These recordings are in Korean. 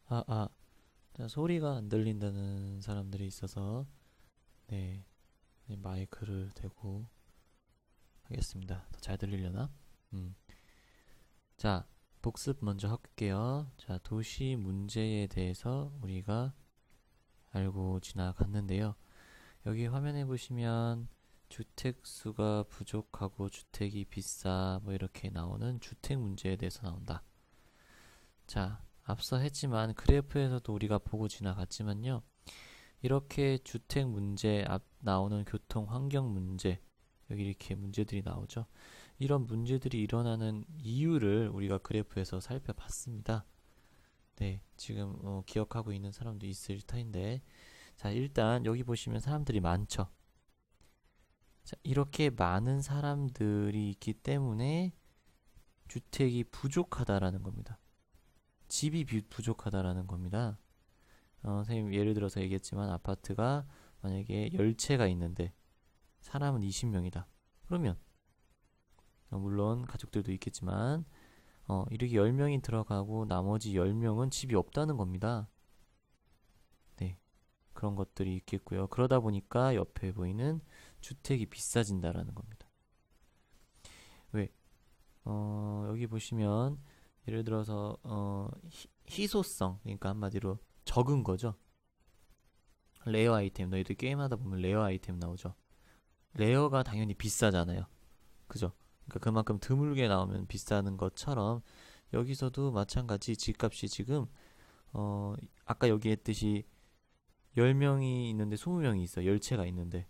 아. 자, 소리가 안 들린다는 사람들이 있어서 네, 마이크를 대고 하겠습니다. 더 잘 들리려나? 음. 자, 복습 먼저 할게요. 자, 도시 문제에 대해서 우리가 알고 지나갔는데요. 여기 화면에 보시면 주택 수가 부족하고 주택이 비싸 뭐 이렇게 나오는 주택 문제에 대해서 나온다. 자, 앞서 했지만 그래프에서도 우리가 보고 지나갔지만요. 이렇게 주택 문제, 앞 나오는 교통 환경 문제, 여기 이렇게 문제들이 나오죠. 이런 문제들이 일어나는 이유를 우리가 그래프에서 살펴봤습니다. 네, 지금 기억하고 있는 사람도 있을 터인데, 자, 일단 여기 보시면 사람들이 많죠. 자, 이렇게 많은 사람들이 있기 때문에 주택이 부족하다라는 겁니다. 집이 부족하다라는 겁니다. 선생님 예를 들어서 얘기했지만 아파트가 만약에 10채가 있는데 사람은 20명이다. 그러면 물론 가족들도 있겠지만 이렇게 10명이 들어가고 나머지 10명은 집이 없다는 겁니다. 네, 그런 것들이 있겠고요. 그러다 보니까 옆에 보이는 주택이 비싸진다라는 겁니다. 왜? 여기 보시면 예를 들어서 희소성, 그러니까 한마디로 적은 거죠. 레어 아이템, 너희들 게임하다 보면 레어 아이템 나오죠. 레어가 당연히 비싸잖아요. 그죠? 그러니까 그만큼 드물게 나오면 비싸는 것처럼 여기서도 마찬가지 집값이 지금 아까 여기 했듯이 10명이 있는데 20명이 있어. 10채가 있는데.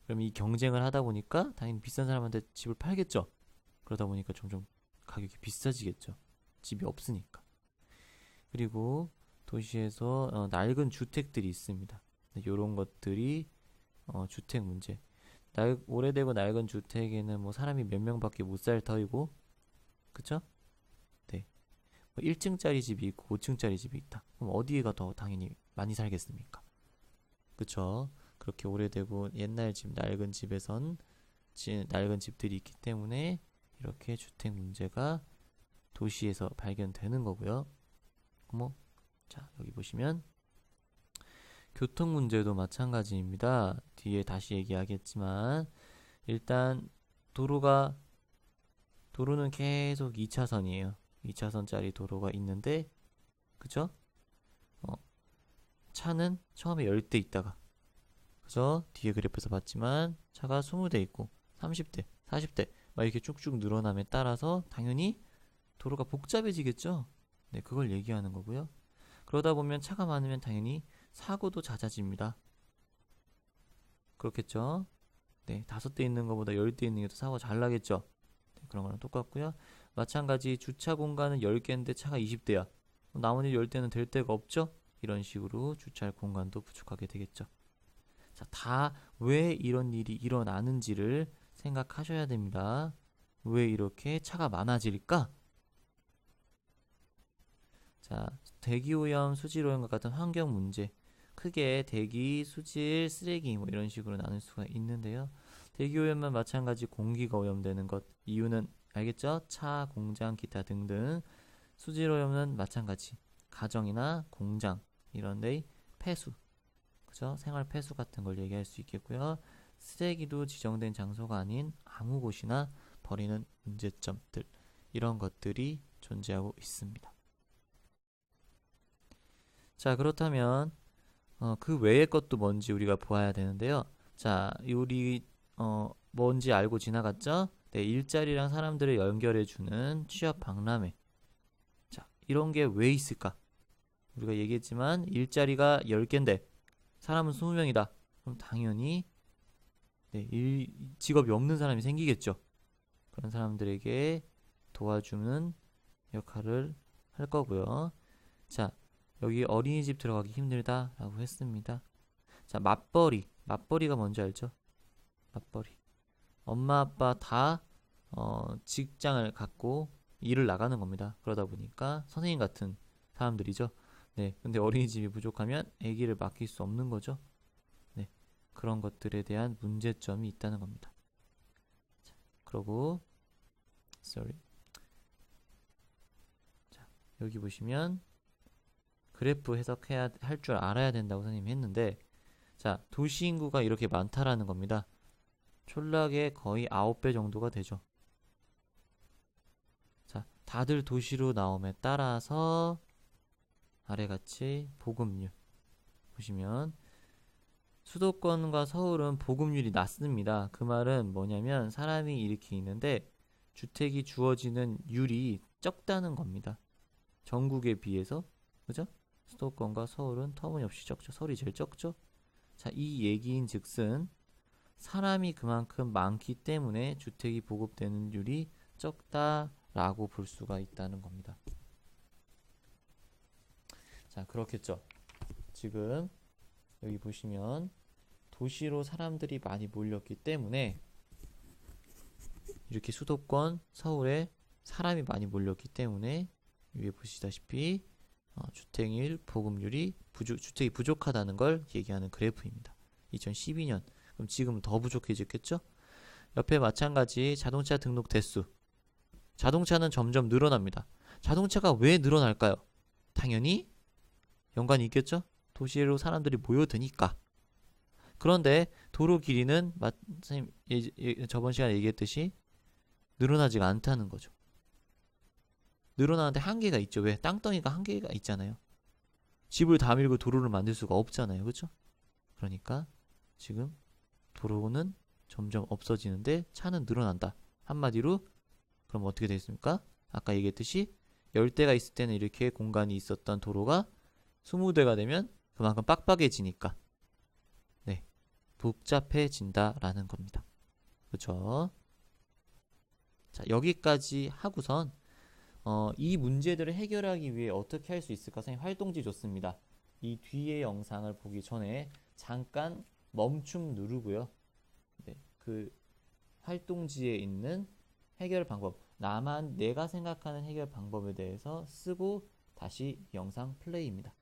그럼 이 경쟁을 하다 보니까 당연히 비싼 사람한테 집을 팔겠죠. 그러다 보니까 점점 가격이 비싸지겠죠. 집이 없으니까. 그리고 도시에서 낡은 주택들이 있습니다. 이런 것들이 주택 문제. 오래되고 낡은 주택에는 뭐 사람이 몇 명밖에 못 살 터이고, 그쵸? 네. 뭐 1층짜리 집이 있고 5층짜리 집이 있다. 그럼 어디가 더 당연히 많이 살겠습니까? 그쵸? 그렇게 오래되고 옛날 집, 낡은 집에선 낡은 집들이 있기 때문에 이렇게 주택 문제가 도시에서 발견되는 거고요. 뭐, 자, 여기 보시면 교통 문제도 마찬가지입니다. 뒤에 다시 얘기하겠지만 일단 도로가 도로는 계속 2차선이에요. 2차선짜리 도로가 있는데 그죠? 어, 차는 처음에 10대 있다가 그죠? 뒤에 그래프에서 봤지만 차가 20대 있고 30대, 40대 막 이렇게 쭉쭉 늘어남에 따라서 당연히 도로가 복잡해지겠죠? 네, 그걸 얘기하는 거고요. 그러다 보면 차가 많으면 당연히 사고도 잦아집니다. 그렇겠죠? 네, 5대 있는 것보다 10대 있는 게 더 사고가 잘 나겠죠? 네, 그런 거랑 똑같고요. 마찬가지 주차 공간은 10개인데 차가 20대야. 나머지 10대는 될 데가 없죠? 이런 식으로 주차할 공간도 부족하게 되겠죠. 자, 다 왜 이런 일이 일어나는지를 생각하셔야 됩니다. 왜 이렇게 차가 많아질까? 자, 대기오염, 수질오염과 같은 환경 문제. 크게 대기, 수질, 쓰레기 뭐 이런 식으로 나눌 수가 있는데요. 대기오염만 마찬가지 공기가 오염되는 것. 이유는 알겠죠? 차, 공장, 기타 등등. 수질오염은 마찬가지. 가정이나 공장 이런 데의 폐수. 그죠? 생활 폐수 같은 걸 얘기할 수 있겠고요. 쓰레기도 지정된 장소가 아닌 아무 곳이나 버리는 문제점들. 이런 것들이 존재하고 있습니다. 자, 그렇다면 그 외의 것도 뭔지 우리가 보아야 되는데요. 자, 우리 뭔지 알고 지나갔죠? 네, 일자리랑 사람들을 연결해주는 취업 박람회. 자, 이런 게 왜 있을까? 우리가 얘기했지만 일자리가 10개인데 사람은 20명이다. 그럼 당연히 네, 직업이 없는 사람이 생기겠죠. 그런 사람들에게 도와주는 역할을 할 거고요. 자, 여기 어린이집 들어가기 힘들다라고 했습니다. 자, 맞벌이. 맞벌이가 뭔지 알죠? 맞벌이. 엄마, 아빠 다 직장을 갖고 일을 나가는 겁니다. 그러다 보니까 선생님 같은 사람들이죠. 네, 근데 어린이집이 부족하면 아기를 맡길 수 없는 거죠. 네, 그런 것들에 대한 문제점이 있다는 겁니다. 자, 그러고 sorry. 자, 여기 보시면 그래프 해석해야 할 줄 알아야 된다고 선생님이 했는데, 자, 도시 인구가 이렇게 많다라는 겁니다. 촌락의 거의 9배 정도가 되죠. 자, 다들 도시로 나옴에 따라서 아래같이 보급률 보시면 수도권과 서울은 보급률이 낮습니다. 그 말은 뭐냐면 사람이 이렇게 있는데 주택이 주어지는 율이 적다는 겁니다. 전국에 비해서. 그죠? 수도권과 서울은 터무니없이 적죠. 서울이 제일 적죠. 자, 이 얘기인 즉슨 사람이 그만큼 많기 때문에 주택이 보급되는 율이 적다라고 볼 수가 있다는 겁니다. 자, 그렇겠죠. 지금 여기 보시면 도시로 사람들이 많이 몰렸기 때문에 이렇게 수도권, 서울에 사람이 많이 몰렸기 때문에 위에 보시다시피 주택률, 보급률이 주택이 부족하다는 걸 얘기하는 그래프입니다. 2012년. 그럼 지금은 더 부족해졌겠죠? 옆에 마찬가지 자동차 등록 대수. 자동차는 점점 늘어납니다. 자동차가 왜 늘어날까요? 당연히 연관이 있겠죠? 도시로 사람들이 모여드니까. 그런데 도로 길이는 선생님 저번 시간에 얘기했듯이 늘어나지가 않다는 거죠. 늘어나는데 한계가 있죠. 왜? 땅덩이가 한계가 있잖아요. 집을 다 밀고 도로를 만들 수가 없잖아요. 그렇죠? 그러니까 지금 도로는 점점 없어지는데 차는 늘어난다. 한마디로 그럼 어떻게 되겠습니까? 아까 얘기했듯이 10대가 있을 때는 이렇게 공간이 있었던 도로가 20대가 되면 그만큼 빡빡해지니까 네, 복잡해진다라는 겁니다. 그렇죠? 자, 여기까지 하고선 이 문제들을 해결하기 위해 어떻게 할 수 있을까? 선생님 활동지 줬습니다. 이 뒤에 영상을 보기 전에 잠깐 멈춤 누르고요. 네, 그 활동지에 있는 해결 방법, 내가 생각하는 해결 방법에 대해서 쓰고 다시 영상 플레이입니다.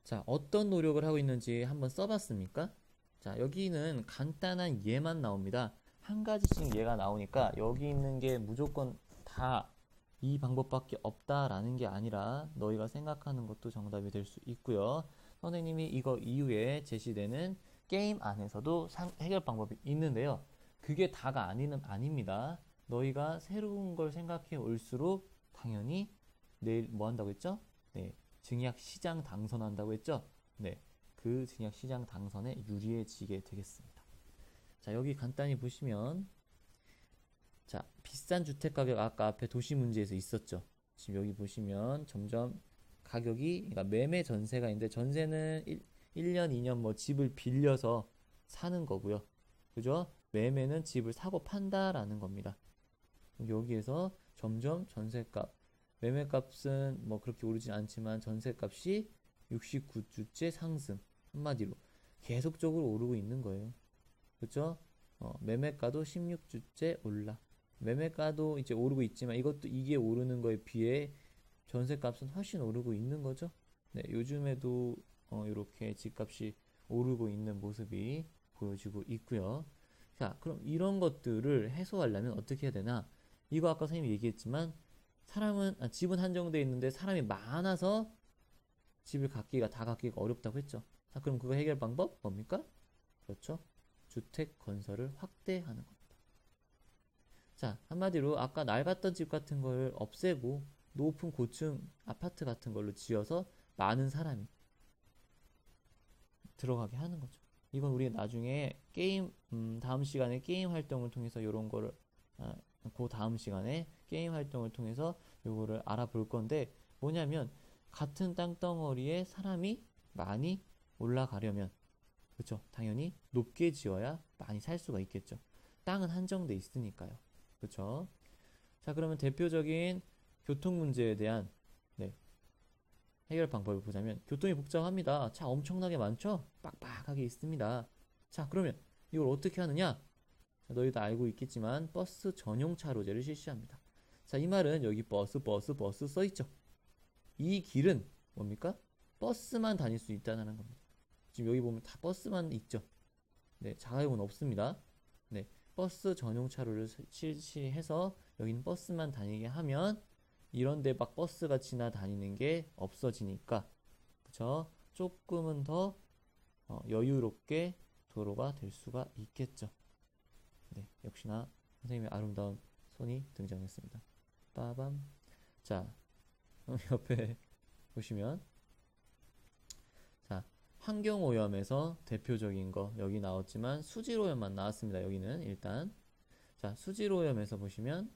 자, 어떤 노력을 하고 있는지 한번 써봤습니까? 자, 여기는 간단한 예만 나옵니다. 한 가지씩 예가 나오니까 여기 있는 게 무조건 다 이 방법밖에 없다라는 게 아니라 너희가 생각하는 것도 정답이 될 수 있고요. 선생님이 이거 이후에 제시되는 게임 안에서도 해결 방법이 있는데요. 그게 다가 아닙니다. 너희가 새로운 걸 생각해 올수록 당연히 내일 뭐 한다고 했죠? 네, 증약시장 당선한다고 했죠? 네, 그 증약시장 당선에 유리해지게 되겠습니다. 자, 여기 간단히 보시면 자, 비싼 주택가격 아까 앞에 도시 문제에서 있었죠. 지금 여기 보시면 점점 가격이 그러니까 매매 전세가 있는데 전세는 1년, 2년 뭐 집을 빌려서 사는 거고요. 그죠? 매매는 집을 사고 판다라는 겁니다. 여기에서 점점 전세값, 매매값은 뭐 그렇게 오르진 않지만 전세값이 69주째 상승. 한마디로 계속적으로 오르고 있는 거예요. 그렇죠? 매매가도 16주째 올라. 매매가도 이제 오르고 있지만 이게 오르는 거에 비해 전세값은 훨씬 오르고 있는 거죠. 네, 요즘에도 이렇게 집값이 오르고 있는 모습이 보여지고 있고요. 자, 그럼 이런 것들을 해소하려면 어떻게 해야 되나? 이거 아까 선생님이 얘기했지만 집은 한정되어 있는데 사람이 많아서 집을 다 갖기가 어렵다고 했죠. 자, 그럼 그거 해결 방법 뭡니까? 그렇죠. 주택 건설을 확대하는 겁니다. 자, 한마디로 아까 낡았던 집 같은 걸 없애고 높은 고층 아파트 같은 걸로 지어서 많은 사람이 들어가게 하는 거죠. 이건 우리가 나중에 다음 시간에 게임 활동을 통해서 이런 거를 그 다음 시간에 게임 활동을 통해서 요거를 알아볼 건데 뭐냐면 같은 땅덩어리에 사람이 많이 올라가려면 그렇죠. 당연히 높게 지어야 많이 살 수가 있겠죠. 땅은 한정돼 있으니까요. 그렇죠. 자, 그러면 대표적인 교통 문제에 대한 해결 방법을 보자면 교통이 복잡합니다. 차 엄청나게 많죠? 빡빡하게 있습니다. 자, 그러면 이걸 어떻게 하느냐? 자, 너희도 알고 있겠지만 버스 전용 차로제를 실시합니다. 자, 이 말은 여기 버스 써있죠? 이 길은 뭡니까? 버스만 다닐 수 있다는 겁니다. 지금 여기 보면 다 버스만 있죠? 네, 자가용은 없습니다. 네, 버스 전용 차로를 실시해서 여기는 버스만 다니게 하면 이런데 막 버스가 지나다니는 게 없어지니까, 그쵸? 조금은 더 여유롭게 도로가 될 수가 있겠죠. 네, 역시나 선생님의 아름다운 손이 등장했습니다. 빠밤. 자, 옆에 보시면, 자, 환경오염에서 대표적인 거 여기 나왔지만 수질오염만 나왔습니다. 여기는 일단, 자, 수질오염에서 보시면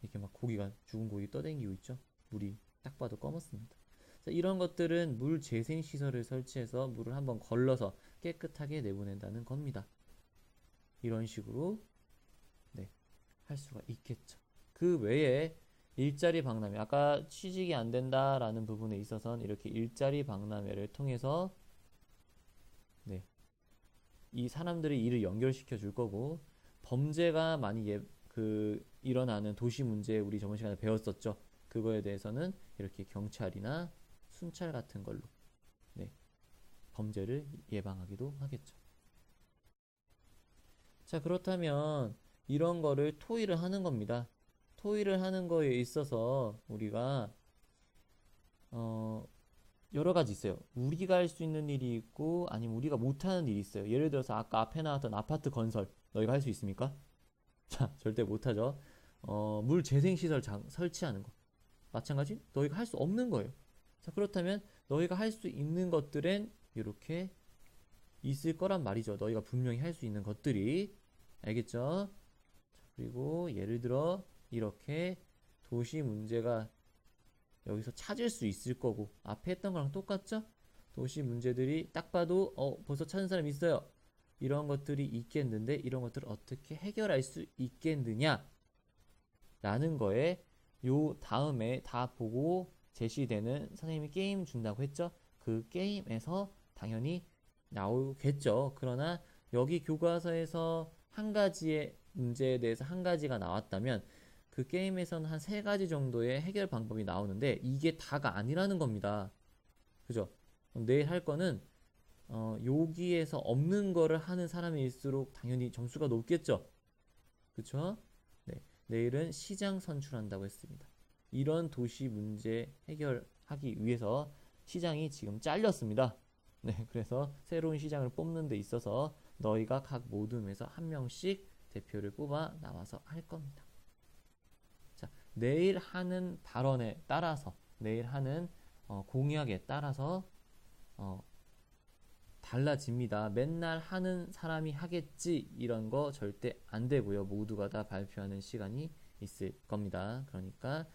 이렇게 막 고기가, 죽은 고기 떠다니고 있죠. 물이 딱 봐도 검었습니다. 자, 이런 것들은 물 재생 시설을 설치해서 물을 한번 걸러서 깨끗하게 내보낸다는 겁니다. 이런 식으로 네, 할 수가 있겠죠. 그 외에 일자리 박람회, 아까 취직이 안 된다라는 부분에 있어서는 이렇게 일자리 박람회를 통해서 네, 이 사람들의 일을 연결시켜 줄 거고, 범죄가 많이 일어나는 도시 문제 우리 저번 시간에 배웠었죠. 그거에 대해서는 이렇게 경찰이나 순찰 같은 걸로 네, 범죄를 예방하기도 하겠죠. 자, 그렇다면 이런 거를 토의를 하는 겁니다. 토의를 하는 거에 있어서 우리가 여러 가지 있어요. 우리가 할 수 있는 일이 있고 아니면 우리가 못하는 일이 있어요. 예를 들어서 아까 앞에 나왔던 아파트 건설 너희가 할 수 있습니까? 자, 절대 못하죠. 물 재생 시설 설치하는 거 마찬가지 너희가 할 수 없는 거예요. 자, 그렇다면 너희가 할 수 있는 것들은 이렇게 있을 거란 말이죠. 너희가 분명히 할 수 있는 것들이. 알겠죠? 자, 그리고 예를 들어 이렇게 도시 문제가 여기서 찾을 수 있을 거고, 앞에 했던 거랑 똑같죠? 도시 문제들이 딱 봐도 벌써 찾은 사람 있어요. 이런 것들이 있겠는데 이런 것들을 어떻게 해결할 수 있겠느냐 라는 거에 요 다음에 다 보고 제시되는, 선생님이 게임 준다고 했죠? 그 게임에서 당연히 나오겠죠. 그러나 여기 교과서에서 한 가지의 문제에 대해서 한 가지가 나왔다면 그 게임에서는 한 세 가지 정도의 해결 방법이 나오는데 이게 다가 아니라는 겁니다. 그죠? 그럼 내일 할 거는 여기에서 없는 거를 하는 사람일수록 당연히 점수가 높겠죠. 그쵸? 네. 내일은 시장 선출한다고 했습니다. 이런 도시 문제 해결하기 위해서 시장이 지금 잘렸습니다. 네, 그래서 새로운 시장을 뽑는 데 있어서 너희가 각 모둠에서 한 명씩 대표를 뽑아 나와서 할 겁니다. 자, 내일 하는 발언에 따라서, 내일 하는 공약에 따라서 달라집니다. 맨날 하는 사람이 하겠지 이런 거 절대 안 되고요. 모두가 다 발표하는 시간이 있을 겁니다. 그러니까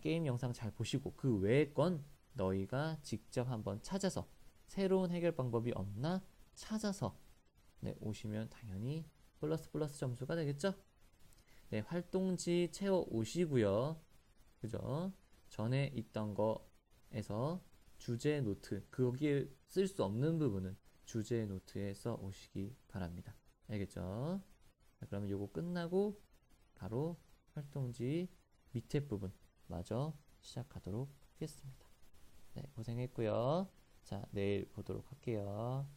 게임 영상 잘 보시고 그 외의 건 너희가 직접 한번 찾아서 새로운 해결 방법이 없나 찾아서 네, 오시면 당연히 플러스 점수가 되겠죠? 네, 활동지 채워 오시고요. 그죠? 전에 있던 거에서 주제 노트, 거기에 쓸 수 없는 부분은 주제 노트에 써 오시기 바랍니다. 알겠죠? 자, 그러면 요거 끝나고 바로 활동지 밑에 부분 마저 시작하도록 하겠습니다. 네, 고생했고요. 자, 내일 보도록 할게요.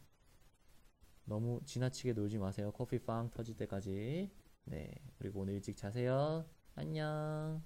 너무 지나치게 놀지 마세요. 커피 빵 터질 때까지. 네, 그리고 오늘 일찍 자세요. 안녕.